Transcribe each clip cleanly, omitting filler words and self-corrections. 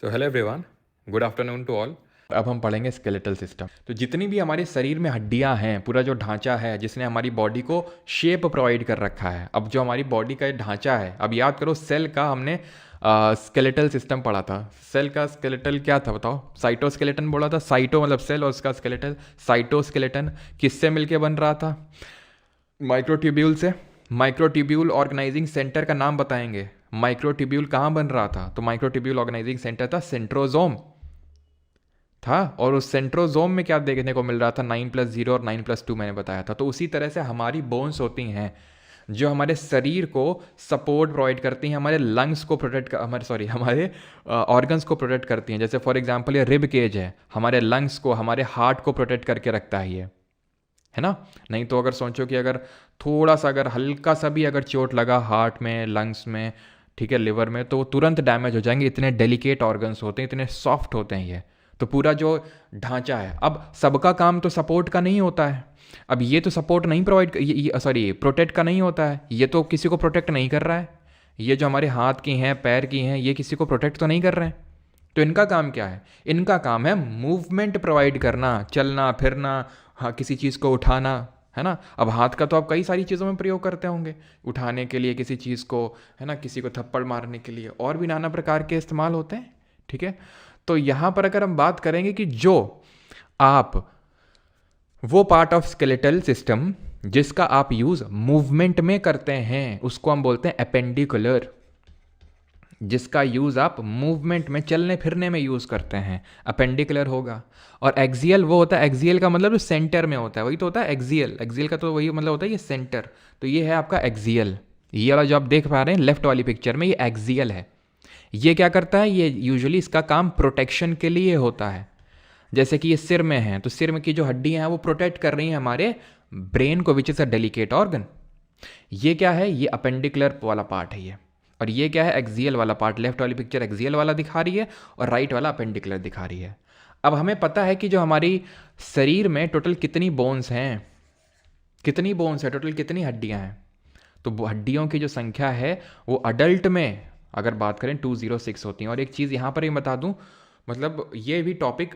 So hello everyone, good afternoon to all. अब हम पढ़ेंगे स्केलेटल सिस्टम। तो जितनी भी हमारे शरीर में हड्डियां हैं, पूरा जो ढांचा है जिसने हमारी बॉडी को शेप प्रोवाइड कर रखा है। अब जो हमारी बॉडी का ढांचा है, अब याद करो सेल का हमने स्केलेटल सिस्टम पढ़ा था। सेल का स्केलेटल क्या था बताओ? साइटोस्केलेटन बोला था। साइटो मतलब सेल और उसका स्केलेटल साइटोस्केलेटन किससे मिलके बन रहा था? माइक्रोट्यूब्यूल से। माइक्रोट्यूब्यूल ऑर्गेनाइजिंग सेंटर का नाम बताएंगे। माइक्रोट्यूब्यूल कहाँ बन रहा था? तो माइक्रोट्यूब्यूल ऑर्गेनाइजिंग सेंटर था सेंट्रोजोम था। और उस सेंट्रोजोम में क्या देखने को मिल रहा था? 9+0 और 9+2 मैंने बताया था। तो उसी तरह से हमारी बोन्स होती हैं जो हमारे शरीर को सपोर्ट प्रोवाइड करती हैं, हमारे लंग्स को प्रोटेक्ट हमारे ऑर्गन्स को प्रोटेक्ट करती हैं। जैसे फॉर एग्जांपल ये रिब केज है, हमारे लंग्स को, हमारे हार्ट को प्रोटेक्ट करके रखता है ये, है ना। नहीं तो अगर सोचो कि अगर थोड़ा सा, अगर हल्का सा भी अगर चोट लगा हार्ट में, लंग्स में, ठीक है, लिवर में, तो तुरंत डैमेज हो जाएंगे। इतने डेलिकेट ऑर्गन्स होते हैं, इतने सॉफ्ट होते हैं ये। तो पूरा जो ढांचा है, अब सबका काम तो सपोर्ट का नहीं होता है। अब ये तो सपोर्ट नहीं प्रोटेक्ट का नहीं होता है। ये तो किसी को प्रोटेक्ट नहीं कर रहा है। ये जो हमारे हाथ की हैं, पैर की हैं, ये किसी को प्रोटेक्ट तो नहीं कर रहे हैं। तो इनका काम क्या है? इनका काम है मूवमेंट प्रोवाइड करना, चलना फिरना, हाँ, किसी चीज़ को उठाना, है ना। अब हाथ का तो आप कई सारी चीज़ों में प्रयोग करते होंगे, उठाने के लिए किसी चीज़ को, है ना, किसी को थप्पड़ मारने के लिए, और भी नाना प्रकार के इस्तेमाल होते हैं, ठीक है। तो यहाँ पर अगर हम बात करेंगे कि जो आप वो पार्ट ऑफ स्केलेटल सिस्टम जिसका आप यूज़ मूवमेंट में करते हैं उसको हम बोलते हैं एपेंडिकुलर। जिसका यूज़ आप मूवमेंट में, चलने फिरने में यूज़ करते हैं, अपेंडिकुलर होगा। और एक्सियल वो होता है, एक्सियल का मतलब जो सेंटर में होता है वही तो होता है एक्सियल। एक्सियल का तो वही मतलब होता है ये सेंटर। तो ये है आपका एक्सियल। ये वाला जो आप देख पा रहे हैं लेफ्ट वाली पिक्चर में, ये एक्सियल है। ये क्या करता है? ये यूजुअली इसका काम प्रोटेक्शन के लिए होता है। जैसे कि ये सिर में है, तो सिर में की जो हड्डियां हैं वो प्रोटेक्ट कर रही हैं हमारे ब्रेन को, which is a delicate organ. ये क्या है? ये अपेंडिकुलर वाला पार्ट है ये। और ये क्या है? एक्सियल वाला पार्ट। लेफ्ट वाली पिक्चर एक्सियल वाला दिखा रही है और राइट वाला अपेंडिकुलर दिखा रही है। अब हमें पता है कि जो हमारी शरीर में टोटल कितनी बोन्स हैं, कितनी बोन्स है टोटल, कितनी हड्डियां हैं। तो हड्डियों की जो संख्या है वो अडल्ट में अगर बात करें 206 होती हैं। और एक चीज़ यहाँ पर ही बता दूँ, मतलब ये भी टॉपिक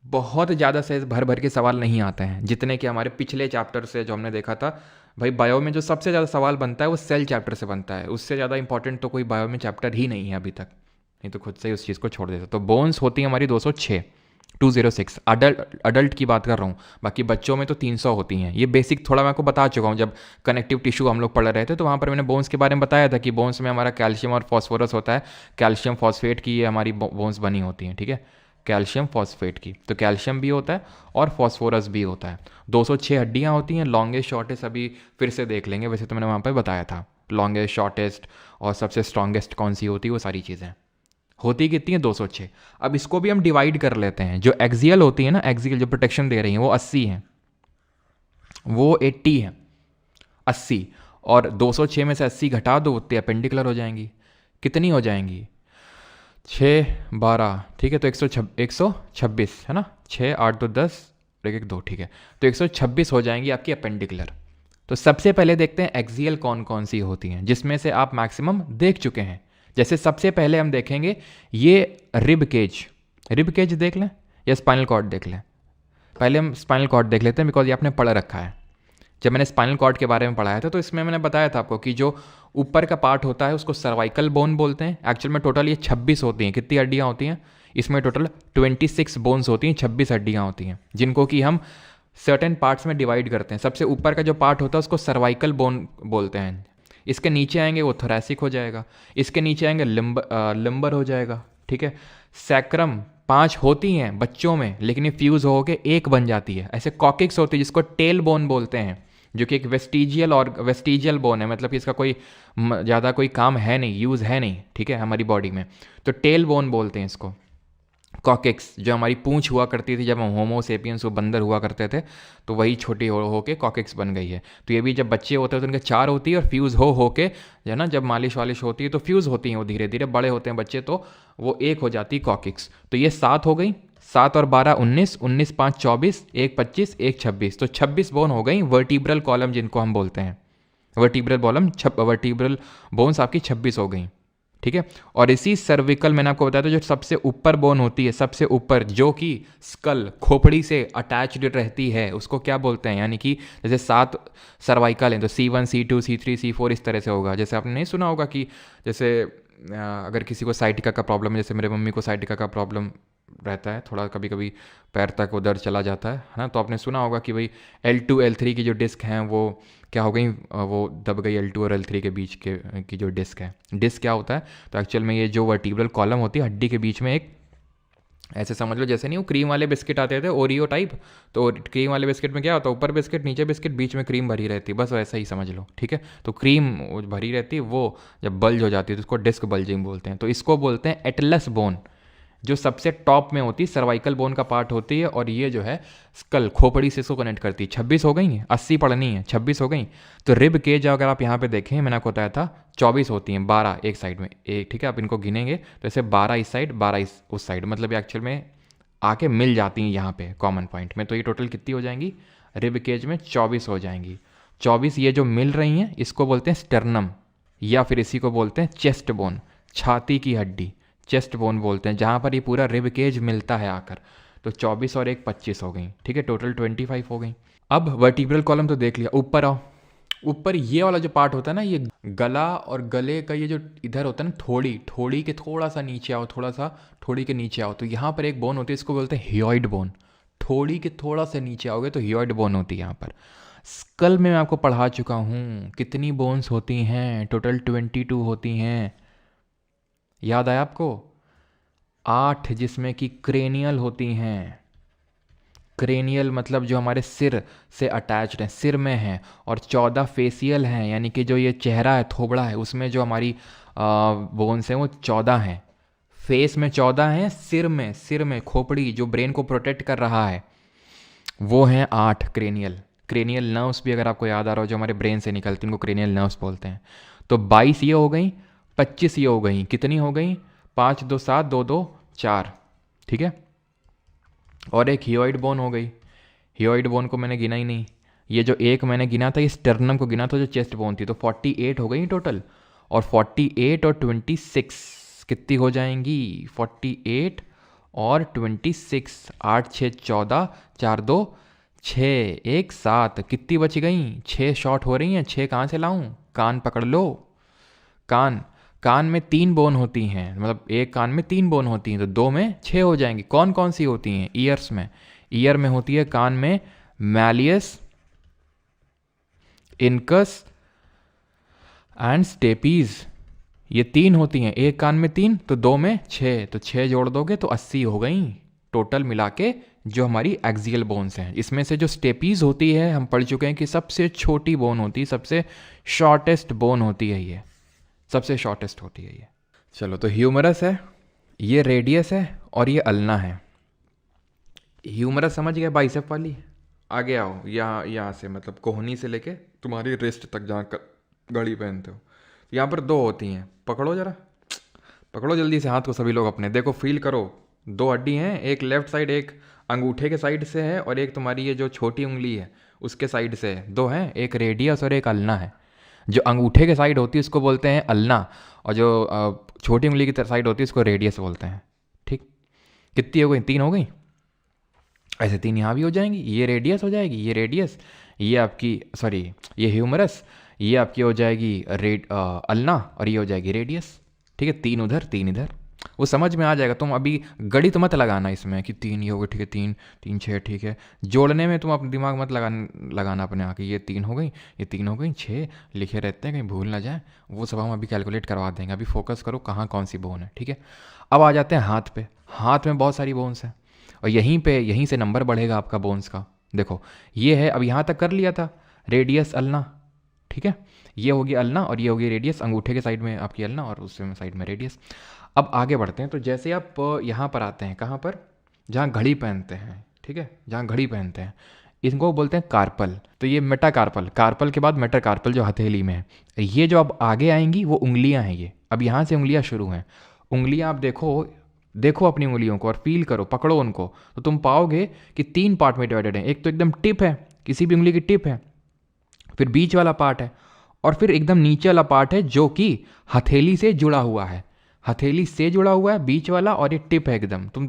बहुत ज़्यादा से भर भर के सवाल नहीं आते हैं जितने कि हमारे पिछले चैप्टर से जो हमने देखा था। भाई बायो में जो सबसे ज़्यादा सवाल बनता है वो सेल चैप्टर से बनता है। उससे ज़्यादा इंपॉर्टेंट तो कोई बायो में चैप्टर ही नहीं है अभी तक, नहीं तो खुद से ही उस चीज़ को छोड़ देता। तो बोन्स होती है हमारी 206 अडल्ट की बात कर रहा हूँ। बाकी बच्चों में तो 300 होती हैं। ये बेसिक थोड़ा मैं आपको बता चुका हूँ, जब कनेक्टिव टिश्यू हम लोग पढ़ रहे थे तो वहाँ पर मैंने बोन्स के बारे में बताया था कि बोन्स में हमारा कैल्शियम और फॉस्फोरस होता है। कैल्शियम फॉस्फेट की ये हमारी बोन्स बनी होती हैं, ठीक है, कैल्शियम फॉस्फेट की। तो कैल्शियम भी होता है और फॉस्फोरस भी होता है। 206 हड्डियाँ होती हैं। लॉन्गेस्ट शॉर्टेस्ट अभी फिर से देख लेंगे, वैसे तो मैंने वहाँ पर बताया था लॉन्गेस्ट शॉर्टेस्ट और सबसे स्ट्रॉन्गेस्ट कौन सी होती है, वो सारी चीज़ें होती कितनी है? 206। अब इसको भी हम डिवाइड कर लेते हैं। जो एक्सियल होती है ना, एक्सियल जो प्रोटेक्शन दे रही है वो 80 है, वो 80 है, 80। और 206 में से 80 घटा दो, उतनी अपेंडिकुलर हो जाएंगी। कितनी हो जाएंगी? 6 12, ठीक है। तो 126 है ना, 6 8 2 10 और 1 1 2, ठीक है। तो 126 हो जाएंगी आपकी अपेंडिकुलर। तो सबसे पहले देखते हैं एक्सियल कौन कौन सी होती हैं, जिसमें से आप मैक्सिमम देख चुके हैं। जैसे सबसे पहले हम देखेंगे ये रिब केज। रिब केज देख लें या स्पाइनल कॉर्ड देख लें? पहले हम स्पाइनल कॉर्ड देख लेते हैं, बिकॉज ये आपने पढ़ रखा है। जब मैंने स्पाइनल कॉर्ड के बारे में पढ़ाया था तो इसमें मैंने बताया था आपको कि जो ऊपर का पार्ट होता है उसको सर्वाइकल बोन बोलते हैं। एक्चुअल में टोटल ये 26 होती हैं। कितनी हड्डियाँ होती हैं इसमें? टोटल 26 बोन्स होती हैं, 26 हड्डियाँ होती हैं, जिनको कि हम सर्टेन पार्ट्स में डिवाइड करते हैं। सबसे ऊपर का जो पार्ट होता है उसको सर्वाइकल बोन बोलते हैं। इसके नीचे आएंगे वो थोरैसिक हो जाएगा, इसके नीचे आएंगे लिम्बर हो जाएगा, ठीक है। सैक्रम 5 होती हैं बच्चों में, लेकिन ये फ्यूज़ होकर एक बन जाती है। ऐसे कॉकिक्स होती है जिसको टेल बोन बोलते हैं, जो कि एक वेस्टिजियल बोन है, मतलब कि इसका कोई ज़्यादा कोई काम है नहीं, यूज़ है नहीं, ठीक है, हमारी बॉडी में। तो टेल बोन बोलते हैं इसको। कॉकेक्स जो हमारी पूंछ हुआ करती थी जब हम होमो सेपियंस वो बंदर हुआ करते थे, तो वही छोटी हो के कॉकेक्स बन गई है। तो ये भी जब बच्चे होते हैं तो उनके 4 होती है, और फ्यूज़ हो के जो है ना, जब मालिश वालिश होती है तो फ्यूज़ होती हैं वो धीरे धीरे। बड़े होते हैं बच्चे तो वो एक हो जाती है कॉकेक्स। तो ये 7 हो गई, 7 और 12 19, 19 5 24, 1 25, 1 26। तो 26 बोन हो गई वर्टिब्रल कॉलम जिनको हम बोलते हैं। वर्टिब्रल बोन्स आपकी 26 हो गई, ठीक है। और इसी सर्विकल मैंने आपको बताया था जो सबसे ऊपर बोन होती है, सबसे ऊपर, जो कि स्कल खोपड़ी से अटैच्ड रहती है, उसको क्या बोलते हैं, यानी कि जैसे 7 सर्वाइकल हैं तो C1 C2 C3 C4 इस तरह से होगा। जैसे आपने नहीं सुना होगा कि जैसे अगर किसी को साइटिका का प्रॉब्लम है, जैसे मेरे मम्मी को साइटिका का प्रॉब्लम रहता है, थोड़ा कभी कभी पैर तक उधर चला जाता है ना, तो आपने सुना होगा कि भाई L2 L3 की जो डिस्क हैं वो क्या हो गई, वो दब गई L2 और L3 के बीच के की जो डिस्क है। डिस्क क्या होता है, तो एक्चुअल में ये जो वर्टिब्रल कॉलम होती है हड्डी के बीच में, एक ऐसे समझ लो जैसे नहीं वो क्रीम वाले बिस्किट आते थे ओरियो टाइप, तो क्रीम वाले बिस्किट में क्या होता है, ऊपर बिस्किट नीचे बिस्किट बीच में क्रीम भरी रहती है, बस वैसा ही समझ लो, ठीक है। तो क्रीम भरी रहती है, वो जब बल्ज हो जाती है तो उसको डिस्क बल्जिंग बोलते हैं। तो इसको बोलते हैं एटलस बोन, जो सबसे टॉप में होती है, सर्वाइकल बोन का पार्ट होती है, और ये जो है स्कल खोपड़ी से इसको कनेक्ट करती है। 26 हो गई, 80 पढ़नी है, 26 हो गई। तो रिब केज अगर आप यहाँ पे देखें, मैंने आपको बताया था 24 होती हैं, 12 एक साइड में, एक, ठीक है। आप इनको गिनेंगे तो ऐसे 12 इस साइड 12 उस साइड, मतलब एक्चुअल में आके मिल जाती हैं यहाँ पे कॉमन पॉइंट में। तो ये टोटल कितनी हो जाएंगी रिब केज में, 24 हो जाएंगी। 24 ये जो मिल रही हैं इसको बोलते हैं स्टर्नम, या फिर इसी को बोलते हैं चेस्ट बोन, छाती की हड्डी, चेस्ट बोन बोलते हैं, जहाँ पर ये पूरा रिब केज मिलता है आकर। तो 24 और 1 25 हो गई, ठीक है, टोटल 25 हो गई। अब वर्टिब्रल कॉलम तो देख लिया, ऊपर आओ। ऊपर ये वाला जो पार्ट होता है ना, ये गला और गले का ये जो इधर होता है ना, ठोड़ी के थोड़ा सा नीचे आओ, थोड़ा सा ठोड़ी के नीचे आओ, तो यहाँ पर एक बोन होती है, इसको बोलते हैं हियोइड बोन। ठोड़ी के थोड़ा सा नीचे आओगे तो हियोइड बोन होती है यहाँ पर। स्कल में मैं आपको पढ़ा चुका हूँ कितनी बोन्स होती हैं, टोटल 22 होती हैं, याद आया आपको? 8 जिसमें कि क्रेनियल होती हैं। क्रेनियल मतलब जो हमारे सिर से अटैच्ड हैं, सिर में हैं, और 14 फेसियल हैं, यानी कि जो ये चेहरा है, थोबड़ा है, उसमें जो हमारी बोन्स हैं वो 14 हैं। फेस में 14 हैं, सिर में खोपड़ी जो ब्रेन को प्रोटेक्ट कर रहा है वो हैं 8 क्रेनियल। क्रेनियल नर्व्स भी अगर आपको याद आ रहा हो जो हमारे ब्रेन से निकलती हैं उनको क्रेनियल नर्व्स बोलते हैं। तो 22 ये हो गई, 25 ये हो गई, कितनी हो गई, 5 2 7 2 2 4, ठीक है। और एक हियोइड बोन हो गई, हियोइड बोन को मैंने गिना ही नहीं, ये जो एक मैंने गिना था ये स्टर्नम को गिना था जो चेस्ट बोन थी, तो 48 हो गई टोटल। और 48 और 26 कितनी हो जाएंगी, 48 और 26, 8 6 14, 4 2 6, 1 7, कितनी बच गई, 6 शॉर्ट हो रही हैं। 6 कहाँ से लाऊं, कान पकड़ लो, कान में 3 बोन होती हैं, मतलब एक कान में 3 बोन होती हैं, तो 2 में 6 हो जाएंगी। कौन कौन सी होती हैं, ईयर में होती है कान में मैलियस, इनकस एंड स्टेपीज, ये 3 होती हैं, एक कान में 3 तो 2 में 6, तो 6 जोड़ दोगे तो 80 हो गई टोटल मिला के जो हमारी एक्सियल बोन्स हैं। इसमें से जो स्टेपीज होती है हम पढ़ चुके हैं कि सबसे छोटी बोन होती है, सबसे शॉर्टेस्ट बोन होती है, ये सबसे शॉर्टेस्ट होती है ये। चलो, तो ह्यूमरस है, ये रेडियस है, और ये अल्ना है। ह्यूमरस समझ गया, बाइसेप वाली। आगे आओ, यहाँ से मतलब कोहनी से लेके तुम्हारी रिस्ट तक जहाँ घड़ी पहनते हो, यहाँ पर 2 होती हैं, पकड़ो जरा, पकड़ो जल्दी से हाथ को सभी लोग अपने, देखो फील करो, 2 हड्डी हैं, एक लेफ्ट साइड एक अंगूठे के साइड से है, और एक तुम्हारी ये जो छोटी उंगली है उसके साइड से है। 2 हैं, एक रेडियस और एक अल्ना है। जो अंगूठे के साइड होती है उसको बोलते हैं अल्ना, और जो छोटी उंगली की साइड होती है उसको रेडियस बोलते हैं, ठीक। कितनी हो गई, 3 हो गई, ऐसे 3 यहाँ भी हो जाएंगी, ये रेडियस हो जाएगी, ये रेडियस, ये आपकी सॉरी ये ह्यूमरस, ये आपकी हो जाएगी अल्ना, और ये हो जाएगी रेडियस, ठीक है। 3 उधर 3 इधर, वो समझ में आ जाएगा। तुम अभी गणित तो मत लगाना इसमें कि 3 ये हो गए, ठीक है, 3 3 6, ठीक है। जोड़ने में तुम अपना दिमाग मत लगाना अपने आके, ये 3 हो गई, ये 3 हो गई, 6 लिखे रहते हैं, कहीं भूल ना जाए, वो सब हम अभी कैलकुलेट करवा देंगे। अभी फोकस करो कहाँ कौन सी बोन है, ठीक है। अब आ जाते हैं हाथ पे। हाथ में बहुत सारी बोन्स हैं, और यहीं से नंबर बढ़ेगा आपका बोन्स का। देखो ये है, अब यहाँ तक कर लिया था, रेडियस अल्ना, ठीक है, ये होगी अल्ना और ये होगी रेडियस, अंगूठे के साइड में आपकी अल्ना और उसमें साइड में रेडियस। अब आगे बढ़ते हैं, तो जैसे आप यहाँ पर आते हैं, कहाँ पर, जहाँ घड़ी पहनते हैं, ठीक है, जहाँ घड़ी पहनते हैं, इनको बोलते हैं कार्पल। तो ये मेटाकार्पल, कार्पल के बाद मेटाकार्पल जो हथेली में है, ये जो अब आगे आएंगी वो उंगलियाँ हैं, ये अब यहाँ से उंगलियाँ शुरू हैं। उंगलियाँ आप देखो अपनी उंगलियों को और फील करो, पकड़ो उनको, तो तुम पाओगे कि 3 पार्ट में डिवाइडेड है। एक तो एकदम टिप है, किसी भी उंगली की टिप है, फिर बीच वाला पार्ट है, और फिर एकदम नीचे वाला पार्ट है जो कि हथेली से जुड़ा हुआ है। हथेली से जुड़ा हुआ है बीच वाला, और ये टिप है एकदम। तुम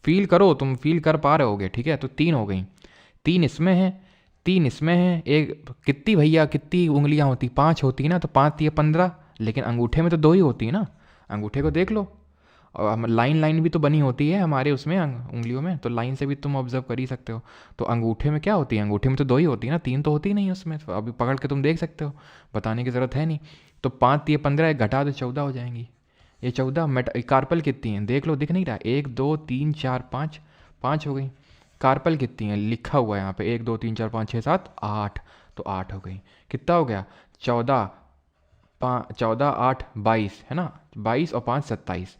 फील करो, तुम फील कर पा रहे होगे, ठीक है। तो 3 हो गई, 3 इसमें है, 3 इसमें है। एक कितनी भैया, कितनी उंगलियां होती? 5 होती ना, तो 5 ये 15, लेकिन अंगूठे में तो 2 ही होती है ना। अंगूठे को देख लो, और लाइन लाइन भी तो बनी होती है हमारे उसमें उंगलियों में, तो लाइन से भी तुम ऑब्जर्व कर ही सकते हो। तो अंगूठे में क्या होती है? अंगूठे में तो 2 ही होती है ना, 3 तो होती नहीं उसमें। तो अभी पकड़ के तुम देख सकते हो, बताने की ज़रूरत है नहीं। तो 5 ये 15, घटा दो 14 हो जाएंगी। ये 14 कार्पल कितनी है देख लो, दिख नहीं रहा? 1 2 3 4 5, 5 हो गई। कार्पल कितनी है लिखा हुआ है यहाँ पे? 1 2 3 4 5 6 7 8, तो 8 हो गई। कितना हो गया? 14, 14 8 22 है ना, 22 और 5 27,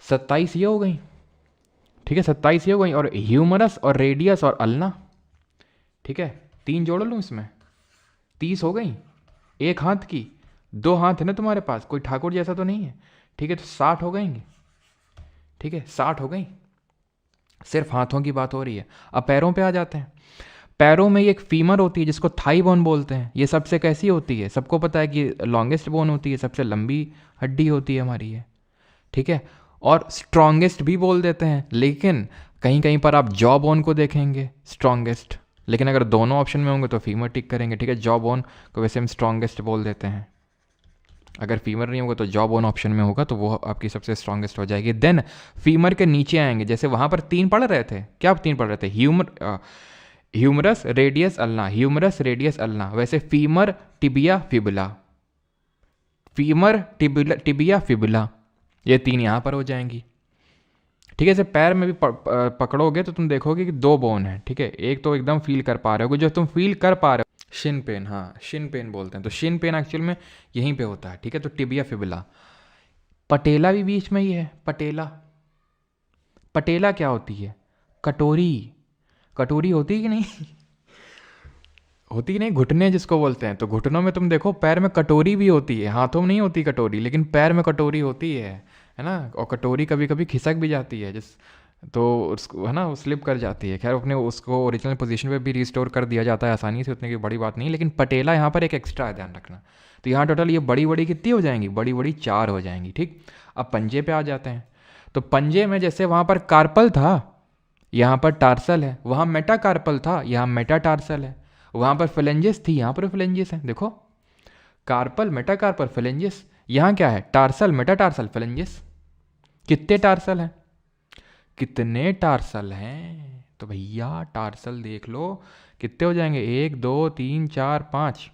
27 ये हो गई, ठीक है। 27 ये हो गई। और ह्यूमरस और रेडियस और अल्ना, ठीक है, 3 जोड़ लूँ इसमें, 30 हो गई। एक हाथ की, 2 हाथ है ना तुम्हारे पास, कोई ठाकुर जैसा तो नहीं है, ठीक है। तो 60 हो गएंगे, ठीक है, 60 हो गई। सिर्फ हाथों की बात हो रही है। अब पैरों पे आ जाते हैं। पैरों में एक फीमर होती है जिसको थाई बोन बोलते हैं। ये सबसे कैसी होती है? सबको पता है कि लॉन्गेस्ट बोन होती है, सबसे लंबी हड्डी होती है हमारी ये, ठीक है। और स्ट्रॉन्गेस्ट भी बोल देते हैं, लेकिन कहीं कहीं पर आप जॉ बोन को देखेंगे स्ट्रॉन्गेस्ट, लेकिन अगर दोनों ऑप्शन में होंगे तो फीमर टिक करेंगे, ठीक है। जॉ बोन को वैसे हम स्ट्रॉन्गेस्ट बोल देते हैं। अगर फीमर नहीं होगा तो जॉ बोन ऑप्शन में होगा, तो वो आपकी सबसे स्ट्रॉन्गेस्ट हो जाएगी। देन फीमर के नीचे आएंगे, जैसे वहाँ पर 3 पढ़ रहे थे, क्या 3 पढ़ रहे थे? Humerus radius ulna, humerus radius ulna. वैसे femur tibia fibula, femur tibia fibula, ये 3 यहाँ पर हो जाएंगी, ठीक है। इसे पैर में भी पकड़ोगे तो तुम देखोगे कि 2 बोन है, ठीक है। एक तो एकदम फील कर पा रहे हो, जो तुम फील कर पा रहे हो, शिन पेन, हाँ शिन पेन बोलते हैं। तो शिन पेन एक्चुअल में यहीं पे होता है, ठीक है। तो टिबिया फिबुला। पटेला भी बीच में ही है, पटेला। पटेला क्या होती है? कटोरी। कटोरी होती है कि नहीं? होती ही नहीं, घुटने जिसको बोलते हैं। तो घुटनों में तुम देखो, पैर में कटोरी भी होती है, हाथों में नहीं होती कटोरी, लेकिन पैर में कटोरी होती है ना। और कटोरी कभी कभी खिसक भी जाती है, तो उसको है ना, वो स्लिप कर जाती है। खैर अपने उसको ओरिजिनल पोजीशन पे भी रिस्टोर कर दिया जाता है आसानी से, उतनी की बड़ी बात नहीं। लेकिन पटेला यहाँ पर एक एक्स्ट्रा है, ध्यान रखना। तो यहाँ टोटल ये बड़ी बड़ी कितनी हो जाएंगी? बड़ी बड़ी 4 हो जाएंगी, ठीक। अब पंजे पे आ जाते हैं। तो पंजे में जैसे वहाँ पर कार्पल था, यहाँ पर टार्सल है। वहाँ मेटा कार्पल था, यहाँ मेटा टार्सल है। वहाँ पर फ्लेंजेस थी, यहाँ पर फ्लेंजेस है। देखो, कार्पल मेटा कार्पल फ्लेंजेस। यहाँ क्या है? Tarsal Meta tarsal flanges. कितने टार्सल हैं? कितने टार्सल हैं? तो भैया टार्सल देख लो कितने हो जाएंगे, 1 2 3 4 5,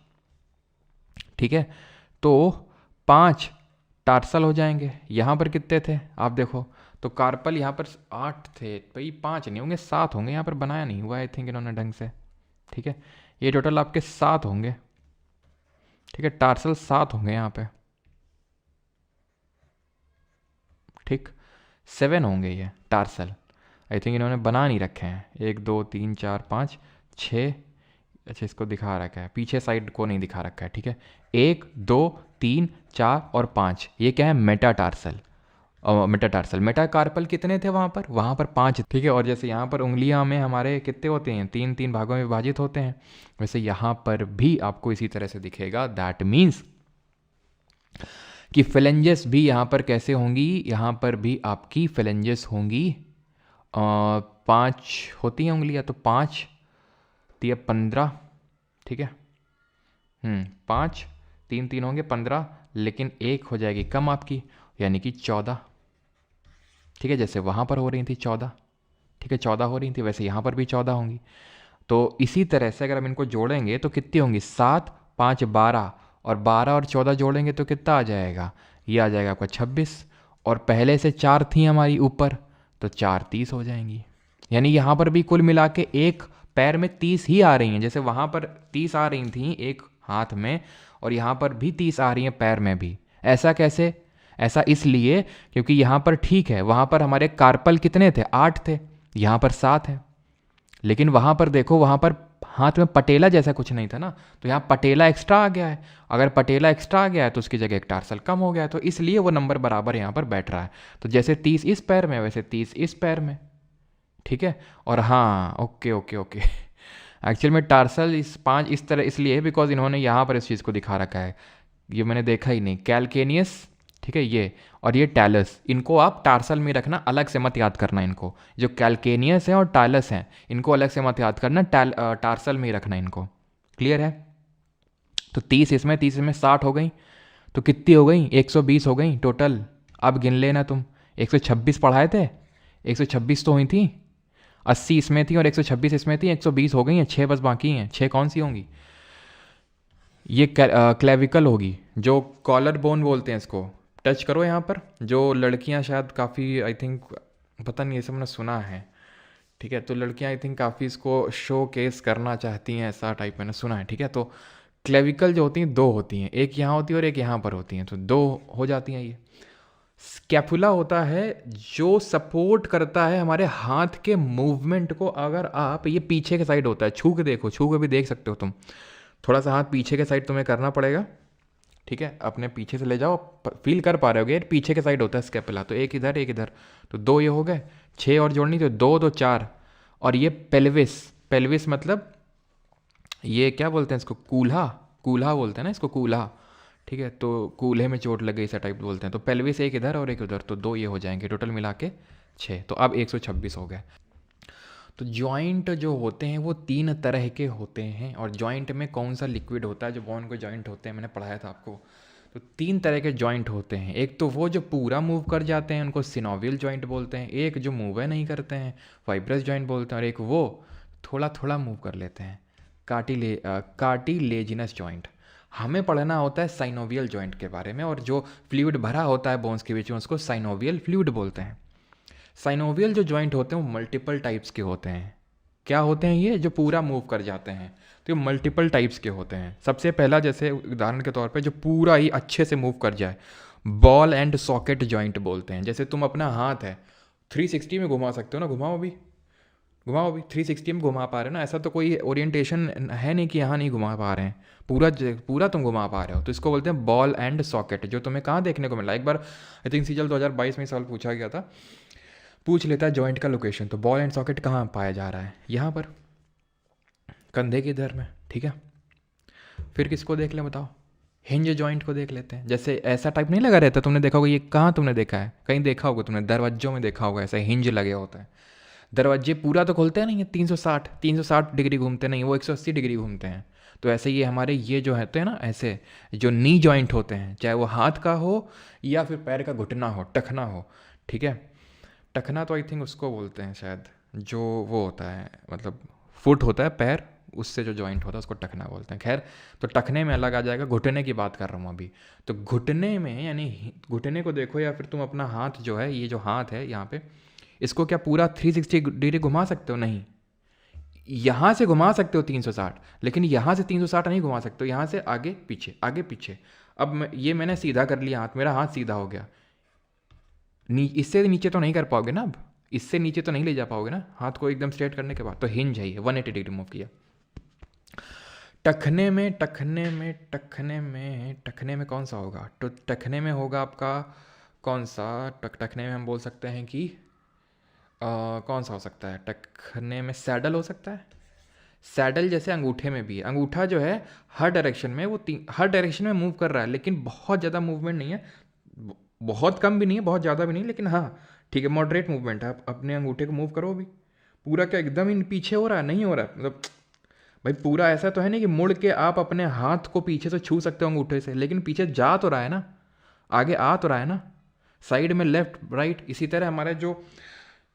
ठीक है। तो 5 टार्सल हो जाएंगे। यहाँ पर कितने थे आप देखो, तो कार्पल यहाँ पर 8 थे भाई, 5 नहीं होंगे, 7 होंगे। यहाँ पर बनाया नहीं हुआ आई थिंक इन्होंने ढंग से, ठीक है। ये टोटल आपके 7 होंगे, ठीक है। टार्सल 7 होंगे यहाँ पे, ठीक। 7 होंगे ये टार्सल। आई थिंक इन्होंने बना नहीं रखे हैं। 1 2 3 4 5 6, अच्छा इसको दिखा रखा है, पीछे साइड को नहीं दिखा रखा है, ठीक है। 1 2 3 4 और 5, ये क्या है? मेटाटार्सल। और मेटाटार्सल, मेटाकार्पल कितने थे वहाँ पर 5, ठीक है। और जैसे यहाँ पर उंगलियाँ में हमारे कितने होते हैं? 3 3 भागों में विभाजित होते हैं, वैसे यहाँ पर भी आपको इसी तरह से दिखेगा। दैट मीन्स कि फ्लेंजेस भी यहाँ पर कैसे होंगी? यहाँ पर भी आपकी फ्लेंजेस होंगी 5 होती हैं उंगलियाँ, तो 5 3 15, ठीक है। 5 3 3 होंगे 15, लेकिन एक हो जाएगी कम आपकी, यानी कि 14, ठीक है। जैसे वहाँ पर हो रही थी 14, ठीक है, 14 हो रही थी, वैसे यहाँ पर भी 14 होंगी। तो इसी तरह से अगर हम इनको जोड़ेंगे तो कितनी होंगी? 7 5 12, और 12 और 14 जोड़ेंगे तो कितना आ जाएगा? ये आ जाएगा आपका 26। और पहले से 4 थी हमारी ऊपर, तो 4 30 हो जाएंगी। यानी यहाँ पर भी कुल मिला के एक पैर में 30 ही आ रही हैं। जैसे वहाँ पर 30 आ रही थी एक हाथ में, और यहाँ पर भी 30 आ रही हैं पैर में भी। ऐसा कैसे? ऐसा इसलिए क्योंकि यहाँ पर ठीक है, वहाँ पर हमारे कार्पल कितने थे? 8 थे, यहाँ पर 7 है। लेकिन वहाँ पर देखो, वहाँ पर हाथ में पटेला जैसा कुछ नहीं था ना, तो यहाँ पटेला एक्स्ट्रा आ गया है। अगर पटेला एक्स्ट्रा आ गया है तो उसकी जगह एक टार्सल कम हो गया है, तो इसलिए वो नंबर बराबर यहाँ पर बैठ रहा है। तो जैसे 30 इस पैर में, वैसे 30 इस पैर में, ठीक है। और हाँ, ओके ओके ओके, एक्चुअल में टार्सल 5 इस तरह इसलिए है बिकॉज इन्होंने यहाँ पर इस चीज़ को दिखा रखा है। ये मैंने देखा ही नहीं, कैलकेनियस ठीक है ये, और ये टैलस, इनको आप टार्सल में रखना, अलग से मत याद करना इनको। जो कैल्केनियस है और टालस हैं इनको अलग से मत याद करना, टार्सल में ही रखना इनको। क्लियर है? तो 30 इसमें 60 हो गई, तो कितनी हो गई? 120 हो गई टोटल। अब गिन लेना तुम, 126 पढ़ाए थे, 126 तो हुई थी, 80 इसमें थी और 126 इसमें थी, 120 हो गई हैं, 6 बस बाकी हैं। 6 कौन सी होंगी? ये क्लेविकल होगी, जो कॉलर बोन बोलते हैं इसको। टच करो यहाँ पर, जो लड़कियाँ शायद काफ़ी, आई थिंक, पता नहीं, ये सब मैंने सुना है, ठीक है, तो लड़कियाँ आई थिंक काफ़ी इसको शो केस करना चाहती हैं, ऐसा टाइप मैंने सुना है, ठीक है। तो क्लेविकल जो होती हैं 2 होती हैं, एक यहाँ होती है और एक यहाँ पर होती हैं, तो 2 हो जाती हैं ये। स्कैपुला होता है जो सपोर्ट करता है हमारे हाथ के मूवमेंट को। अगर आप, ये पीछे के साइड होता है, छू के देखो, छू के भी देख सकते हो तुम, थोड़ा सा हाथ पीछे के साइड तुम्हें करना पड़ेगा, ठीक है, अपने पीछे से ले जाओ, फील कर पा रहे होगे, पीछे के साइड होता है स्कैपुला। तो एक इधर एक इधर, तो 2 ये हो गए, 6 और जोड़नी, तो 2 2 4। और ये पेल्विस, पेल्विस मतलब ये क्या बोलते हैं इसको? कूल्हा, कूल्हा बोलते हैं ना इसको, कूल्हा, ठीक है। तो कूल्हे में चोट लग गई, ऐसा टाइप बोलते हैं। तो पेल्विस एक इधर और एक उधर, तो 2 ये हो जाएंगे, टोटल मिला के 6। तो अब 126 हो गए। तो जॉइंट जो होते हैं वो 3 तरह के होते हैं। और जॉइंट में कौन सा लिक्विड होता है जो बोन को जॉइंट होते हैं, मैंने पढ़ाया था आपको। तो 3 तरह के जॉइंट होते हैं। एक तो वो जो पूरा मूव कर जाते हैं, उनको सिनोवियल जॉइंट बोलते हैं। एक जो मूव है नहीं करते हैं, फाइब्रस जॉइंट बोलते हैं। और एक वो थोड़ा थोड़ा मूव कर लेते हैं, कार्टिलेजिनस जॉइंट। हमें पढ़ना होता है साइनोवियल जॉइंट के बारे में, और जो फ्लूइड भरा होता है बोन्स के बीच में उसको साइनोवियल फ्लूइड बोलते हैं। साइनोवियल जो जॉइंट होते हैं वो मल्टीपल टाइप्स के होते हैं। क्या होते हैं ये? जो पूरा मूव कर जाते हैं, तो ये मल्टीपल टाइप्स के होते हैं। सबसे पहला, जैसे उदाहरण के तौर पे, जो पूरा ही अच्छे से मूव कर जाए, बॉल एंड सॉकेट जॉइंट बोलते हैं। जैसे तुम अपना हाथ है 360 में घुमा सकते हो ना, घुमाओ अभी, घुमाओ अभी, 360 में घुमा पा रहे हो ना। ऐसा तो कोई ओरिएंटेशन है नहीं कि यहाँ नहीं घुमा पा रहे हैं, पूरा पूरा तुम घुमा पा रहे हो। तो इसको बोलते हैं बॉल एंड सॉकेट, जो तुम्हें कहाँ देखने को मिला? एक बार आई थिंक सीजल 2022 में सवाल पूछा गया था, पूछ लेता है जॉइंट का लोकेशन। तो बॉल एंड सॉकेट कहाँ पाया जा रहा है? यहाँ पर, कंधे के इधर में, ठीक है। फिर किसको देख लें बताओ? हिंज जॉइंट को देख लेते हैं। जैसे ऐसा टाइप नहीं लगा रहता, तुमने देखा होगा, ये कहाँ तुमने देखा है? कहीं देखा होगा तुमने, दरवाजों में देखा होगा, ऐसा हिंज लगे होता है। दरवाजे पूरा तो खोलते हैं नहीं है, 360 डिग्री घूमते नहीं, वो 180 डिग्री घूमते हैं। तो ऐसे ये हमारे ये जो होते हैं ना, ऐसे जो नी जॉइंट होते हैं, चाहे वो हाथ का हो या फिर पैर का घुटना हो, टखना हो, ठीक है। टखना तो आई थिंक उसको बोलते हैं शायद, जो वो होता है, मतलब फुट होता है पैर, उससे जो जॉइंट होता है उसको टखना बोलते हैं। खैर, तो टखने में अलग आ जाएगा, घुटने की बात कर रहा हूँ अभी। तो घुटने में, यानी घुटने को देखो, या फिर तुम अपना हाथ जो है, ये जो हाथ है यहाँ पे, इसको क्या पूरा 360 डिग्री घुमा सकते हो? नहीं। यहाँ से घुमा सकते हो 360, लेकिन यहाँ से 360 नहीं घुमा सकते हो, यहाँ से आगे पीछे, आगे पीछे। अब ये मैंने सीधा कर लिया हाथ, मेरा हाथ सीधा हो गया, इससे नीचे तो नहीं कर पाओगे ना, अब इससे नीचे तो नहीं ले जा पाओगे ना हाथ को एकदम स्ट्रेट करने के बाद। तो हिंज है ये, 180 डिग्री मूव किया। टखने में कौन सा होगा? तो टखने में होगा आपका कौन सा? टखने में हम बोल सकते हैं कि कौन सा हो सकता है? टखने में सैडल हो सकता है। सैडल जैसे अंगूठे में भी है, अंगूठा जो है हर डायरेक्शन में, वो हर डायरेक्शन में मूव कर रहा है, लेकिन बहुत ज़्यादा मूवमेंट नहीं है, बहुत कम भी नहीं है, बहुत ज़्यादा भी नहीं, लेकिन हाँ ठीक है, मॉडरेट मूवमेंट है। आप अपने अंगूठे को मूव करो अभी, पूरा क्या एकदम ही पीछे हो रहा है? नहीं हो रहा है, मतलब भाई पूरा ऐसा तो है नहीं कि मुड़ के आप अपने हाथ को पीछे से छू सकते हो अंगूठे से, लेकिन पीछे जा तो रहा है ना, आगे आ तो रहा है ना, साइड में लेफ्ट राइट। इसी तरह हमारे जो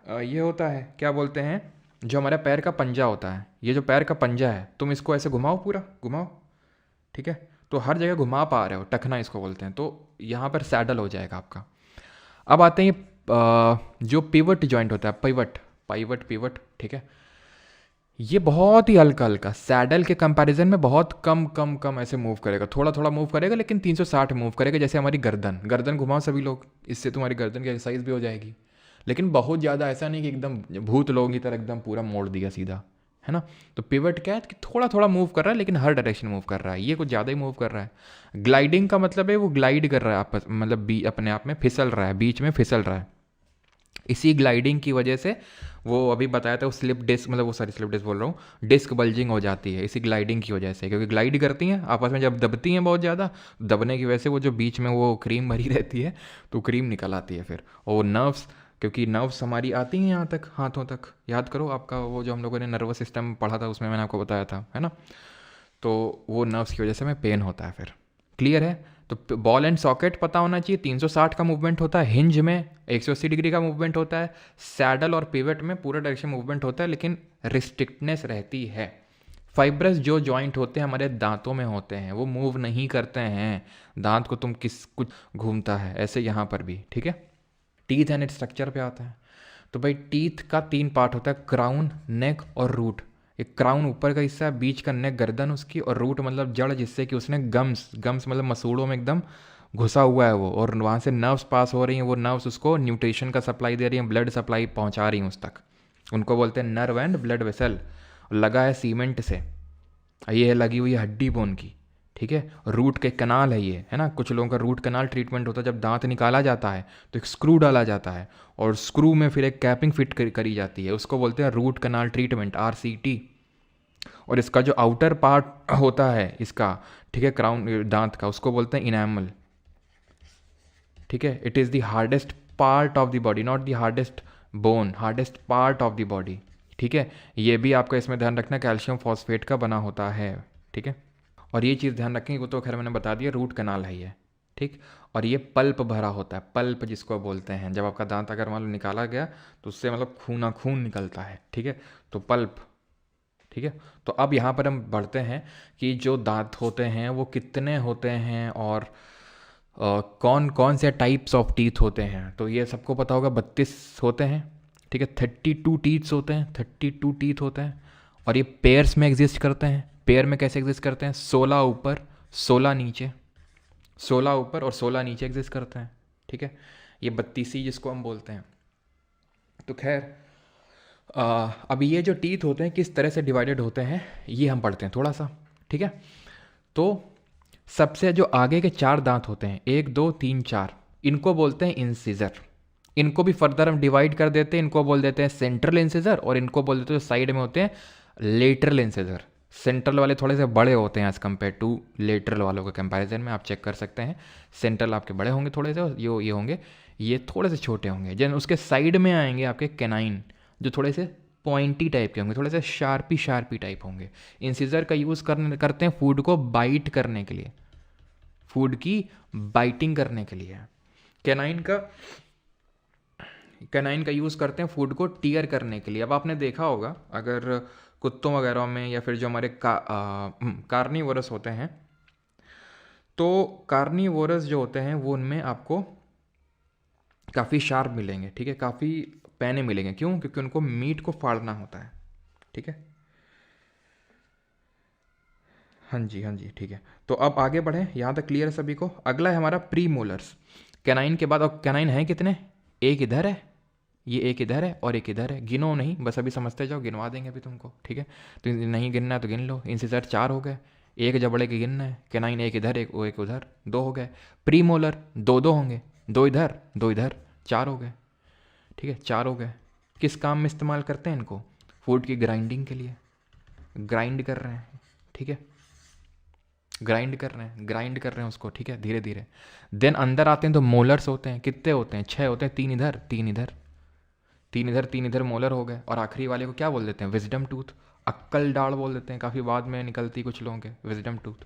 ये होता है, क्या बोलते हैं, जो हमारे पैर का पंजा होता है, ये जो पैर का पंजा है, तुम इसको ऐसे घुमाओ, पूरा घुमाओ, ठीक है। तो हर जगह घुमा पा रहे हो, टखना इसको बोलते हैं। तो यहाँ पर सैडल हो जाएगा आपका। अब आते हैं जो पिवट जॉइंट होता है, पिवट, ठीक है। ये बहुत ही हल्का हल्का, सैडल के कंपैरिजन में बहुत कम ऐसे मूव करेगा, थोड़ा थोड़ा मूव करेगा, लेकिन 360 मूव करेगा। जैसे हमारी गर्दन घुमाओ सभी लोग, इससे तुम्हारी गर्दन की एक्सरसाइज भी हो जाएगी, लेकिन बहुत ज़्यादा ऐसा नहीं कि एकदम भूत लोगों की तरह एकदम पूरा मोड़ दिया सीधा, है ना। तो पिवट क्या है कि थोड़ा थोड़ा मूव कर रहा है, लेकिन हर डायरेक्शन मूव कर रहा है, ये कुछ ज़्यादा ही मूव कर रहा है। ग्लाइडिंग का मतलब है वो ग्लाइड कर रहा है, मतलब अपने आप में फिसल रहा है, बीच में फिसल रहा है, इसी ग्लाइडिंग की वजह से वो अभी बताया था, वो स्लिप डिस्क, मतलब वो सारी स्लिप डिस्क बोल रहा हूँ, डिस्क बल्जिंग हो जाती है इसी ग्लाइडिंग की वजह से, क्योंकि ग्लाइड करती हैं आपस में, जब दबती हैं बहुत ज़्यादा, दबने की वजह से वो जो बीच में वो क्रीम भरी रहती है तो क्रीम निकल आती है फिर। और वो नर्व्स, क्योंकि नर्व्स हमारी आती हैं यहाँ तक, हाथों तक, याद करो आपका वो जो हम लोगों ने नर्वस सिस्टम पढ़ा था उसमें मैंने आपको बताया था, है ना। तो वो नर्व्स की वजह से हमें पेन होता है फिर। क्लियर है। तो बॉल एंड सॉकेट पता होना चाहिए, 360 का मूवमेंट होता है, हिंज में 180 डिग्री का मूवमेंट होता है, सैडल और पिवट में पूरा डायरेक्शन मूवमेंट होता है, लेकिन रिस्ट्रिक्टनेस रहती है। फाइब्रस जो जॉइंट होते हैं हमारे दांतों में होते हैं, वो मूव नहीं करते हैं, दांत को तुम किस कुछ घूमता है, ऐसे यहाँ पर भी, ठीक है। टीथ एंड स्ट्रक्चर पे आता है। तो भाई टीथ का 3 पार्ट होता है, क्राउन, नेक और रूट। एक क्राउन ऊपर का हिस्सा है, बीच का नेक गर्दन उसकी, और रूट मतलब जड़, जिससे कि उसने गम्स, गम्स मतलब मसूड़ों में एकदम घुसा हुआ है वो, और वहाँ से नर्व्स पास हो रही हैं, वो नर्व्स उसको न्यूट्रिशन का सप्लाई दे रही हैं, ब्लड सप्लाई पहुँचा रही हैं उस तक, उनको बोलते हैं नर्व एंड ब्लड वेसल। लगा है सीमेंट से, ये है लगी हुई है हड्डी बोन की, ठीक है। रूट के कनाल है ये, है ना। कुछ लोगों का रूट कनाल ट्रीटमेंट होता है, जब दांत निकाला जाता है तो एक स्क्रू डाला जाता है, और स्क्रू में फिर एक कैपिंग फिट करी जाती है, उसको बोलते हैं रूट कनाल ट्रीटमेंट, RCT। और इसका जो आउटर पार्ट होता है इसका, ठीक है, क्राउन दांत का, उसको बोलते हैं इनैमल, ठीक है। It is the hardest part of the body, not the hardest bone, hardest part of the body, ठीक है। ये भी आपका इसमें ध्यान रखना, कैल्शियम फॉस्फेट का बना होता है, ठीक है। और ये चीज़ ध्यान रखेंगे, वो तो खैर मैंने बता दिया, रूट कनाल है ये, ठीक। और ये पल्प भरा होता है, पल्प जिसको बोलते हैं, जब आपका दांत अगर मान लो निकाला गया तो उससे मतलब खूना खून निकलता है, ठीक है, तो पल्प, ठीक है। तो अब यहाँ पर हम बढ़ते हैं कि जो दांत होते हैं वो कितने होते हैं, और कौन कौन से टाइप्स ऑफ टीथ होते हैं। तो ये सबको पता होगा, 32 होते हैं, ठीक है। 32 टीथ्स होते हैं, 32 टीथ होते हैं, और ये पेयर्स में एग्जिस्ट करते हैं। पेयर में कैसे एग्जिस्ट करते हैं, 16 ऊपर 16 नीचे, 16 ऊपर और 16 नीचे एग्जिस्ट करते हैं, ठीक है। ये 32 जिसको हम बोलते हैं। तो खैर अब ये जो टीथ होते हैं किस तरह से डिवाइडेड होते हैं ये हम पढ़ते हैं थोड़ा सा, ठीक है। तो सबसे जो आगे के 4 दांत होते हैं, 1 2 3 4, इनको बोलते हैं इंसिजर। इनको भी फर्दर हम डिवाइड कर देते हैं, इनको बोल देते हैं सेंट्रल इंसिजर, और इनको बोल देते हैं जो साइड में होते हैं लेटरल इंसिजर। सेंट्रल वाले थोड़े से बड़े होते हैं एज़ कम्पेयर टू लेटरल वालों के कंपैरिजन में, आप चेक कर सकते हैं। सेंट्रल आपके बड़े होंगे थोड़े से, ये होंगे, ये थोड़े से छोटे होंगे। जन उसके साइड में आएंगे आपके कैनाइन, जो थोड़े से पॉइंटी टाइप के होंगे, थोड़े से शार्पी टाइप होंगे। इंसिजर का यूज़ करते हैं फूड को बाइट करने के लिए, फूड की बाइटिंग करने के लिए। कैनाइन का यूज़ करते हैं फूड को टीयर करने के लिए। अब आपने देखा होगा, अगर कुत्तों वगैरह में, या फिर जो हमारे कार्निवोरस होते हैं, तो कार्निवोरस जो होते हैं वो उनमें आपको काफ़ी शार्प मिलेंगे, ठीक है, काफ़ी पैने मिलेंगे। क्यों? क्योंकि उनको मीट को फाड़ना होता है, ठीक है। हाँ जी, ठीक है। तो अब आगे बढ़ें, यहाँ तक क्लियर है सभी को। अगला है हमारा प्री मोलर्स, कैनाइन के बाद। और कैनाइन है कितने, एक इधर है, ये एक इधर है और एक इधर है। गिनो नहीं, बस अभी समझते जाओ, गिनवा देंगे अभी तुमको, ठीक है। तो नहीं गिनना है तो गिन लो। इंसिजर 4 हो गए, एक जबड़े के गिनना है। कैनाइन एक इधर, एक उधर, 2 हो गए। प्री मोलर 2 होंगे, 2 इधर 2 इधर, 4 हो गए, ठीक है, 4 हो गए। किस काम में इस्तेमाल करते हैं इनको, फूड की ग्राइंडिंग के लिए। ग्राइंड कर रहे हैं, ठीक है, ग्राइंड कर रहे हैं उसको, ठीक है, धीरे धीरे। देन अंदर आते हैं तो मोलर्स होते हैं, कितने होते हैं, 6 होते हैं, 3 इधर 3 इधर, 3 इधर मोलर हो गए। और आखिरी वाले को क्या बोल देते हैं, विजडम टूथ, अक्कल डाल बोल देते हैं, काफ़ी बाद में निकलती कुछ लोगों के, विजडम टूथ,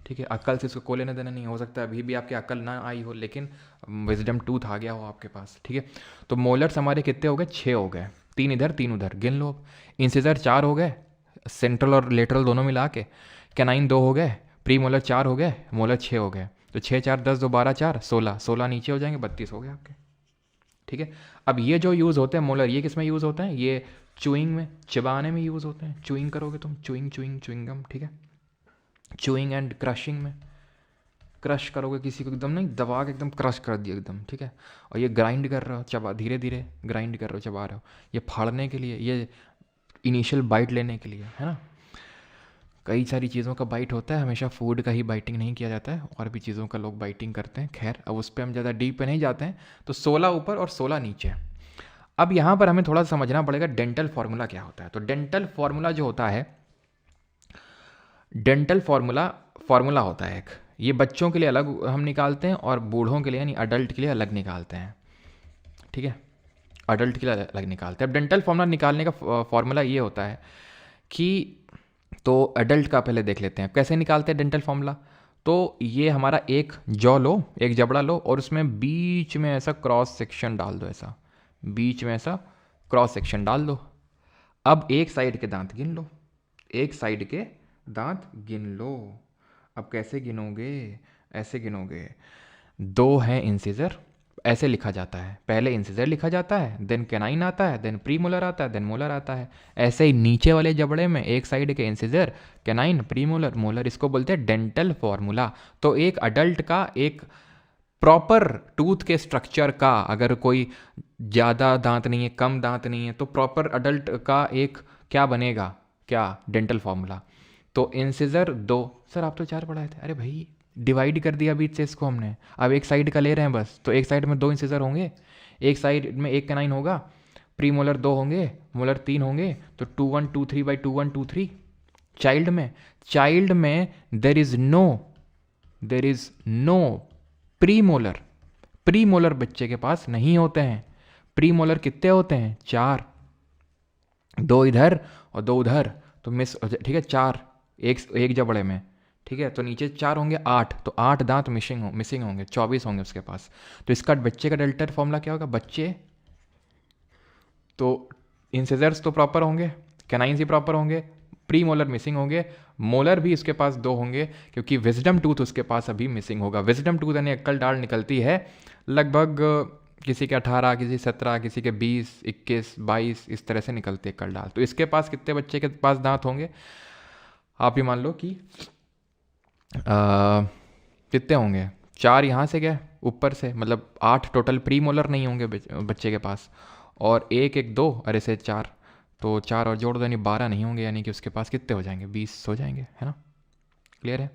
ठीक है। अक्ल से इसको कोई लेना देना नहीं, हो सकता है अभी भी आपके अक्ल ना आई हो, लेकिन विजडम टूथ आ गया हो आपके पास, ठीक है। तो मोलर्स हमारे कितने हो गए, 6 हो गए, 3 इधर 3 उधर, गिन लो। इंसिजर 4 हो गए, सेंट्रल और लेटरल दोनों मिला के। कैनाइन 2 हो गए, प्री मोलर 4 हो गए, मोलर 6 हो गए। तो 6 4 10 2 12 4 16, 16 नीचे हो जाएंगे, 32 हो गए आपके, ठीक है। अब ये जो यूज़ होते हैं मोलर, ये किस में यूज़ होते हैं, ये चुइंग में, चबाने में यूज़ होते हैं। चुइंग करोगे तुम, चुइंगम, ठीक है, चुइंग एंड क्रशिंग में। क्रश करोगे किसी को, एकदम नहीं दबा के एकदम क्रश कर दिया एकदम, ठीक है। और ये ग्राइंड कर रहे हो, चबा धीरे धीरे ग्राइंड कर रहे हो, चबा रहे हो, ये फाड़ने के लिए, ये इनिशियल बाइट लेने के लिए, है ना। कई सारी चीज़ों का बाइट होता है, हमेशा फूड का ही बाइटिंग नहीं किया जाता है, और भी चीज़ों का लोग बाइटिंग करते हैं। खैर अब उस पर हम ज़्यादा डीप पे नहीं जाते हैं। तो 16 ऊपर और 16 नीचे। अब यहाँ पर हमें थोड़ा समझना पड़ेगा डेंटल फार्मूला क्या होता है। तो डेंटल फार्मूला जो होता है, डेंटल फार्मूला होता है एक, ये बच्चों के लिए अलग हम निकालते हैं और बूढ़ों के लिए यानी अडल्ट के लिए अलग निकालते हैं, ठीक है, अडल्ट के लिए अलग निकालते हैं। अब डेंटल फार्मूला निकालने का फार्मूला ये होता है कि, तो अडल्ट का पहले देख लेते हैं कैसे निकालते हैं डेंटल फार्मूला। तो ये हमारा एक जॉ लो, एक जबड़ा लो और उसमें बीच में ऐसा क्रॉस सेक्शन डाल दो, ऐसा बीच में ऐसा क्रॉस सेक्शन डाल दो। अब एक साइड के दांत गिन लो, एक साइड के दांत गिन लो। अब कैसे गिनोगे, ऐसे गिनोगे, 2 हैं इंसिजर, ऐसे लिखा जाता है, पहले इंसिजर लिखा जाता है, देन कैनाइन आता है, देन प्रीमोलर आता है, देन मोलर आता है। ऐसे ही नीचे वाले जबड़े में एक साइड के इंसिजर, कैनाइन, प्रीमोलर, मोलर, इसको बोलते हैं डेंटल फॉर्मूला। तो एक अडल्ट का एक प्रॉपर टूथ के स्ट्रक्चर का, अगर कोई ज़्यादा दांत नहीं है, कम दांत नहीं है, तो प्रॉपर अडल्ट का एक क्या बनेगा, क्या, डेंटल फॉर्मूला। तो इंसिजर 2, सर आप तो 4 पढ़ाए थे, अरे भाई डिवाइड कर दिया बीच से इसको हमने, अब एक साइड का ले रहे हैं बस, तो एक साइड में 2 इंसिजर होंगे, एक साइड में एक कैनाइन होगा, प्री मोलर 2 होंगे, मोलर 3 होंगे, तो 2 1 2 3 बाई 2 1 2 3। चाइल्ड में there is no premolar बच्चे के पास नहीं होते हैं। प्री मोलर कितने होते हैं, 4, 2 इधर और 2 उधर, तो मिस, ठीक है, 4 एक जबड़े में, ठीक है, तो नीचे 4 होंगे, 8, तो 8 दांत मिसिंग होंगे, 24 होंगे उसके पास। तो इसका बच्चे का डेल्टा फॉर्मूला क्या होगा, बच्चे तो इंसिजर्स तो प्रॉपर होंगे, कैनाइन्स ही प्रॉपर होंगे, प्री मोलर मिसिंग होंगे, मोलर भी उसके पास 2 होंगे क्योंकि विजडम टूथ उसके पास अभी मिसिंग होगा। विजडम टूथ यानी अक्कल डाल निकलती है लगभग किसी के 18, किसी 17, किसी के 20, 21, 22 इस तरह से निकलती है अक्कल डाल। तो इसके पास कितने बच्चे के पास दांत होंगे, आप ही मान लो कि कितने होंगे, 4 यहाँ से गए ऊपर से, मतलब 8 टोटल प्री मोलर नहीं होंगे बच्चे के पास, और 1 1 2 और ऐसे 4, तो 4 और जोड़ दो यानी 12 नहीं होंगे, यानी कि उसके पास कितने हो जाएंगे, 20 हो जाएंगे, है ना, क्लियर है।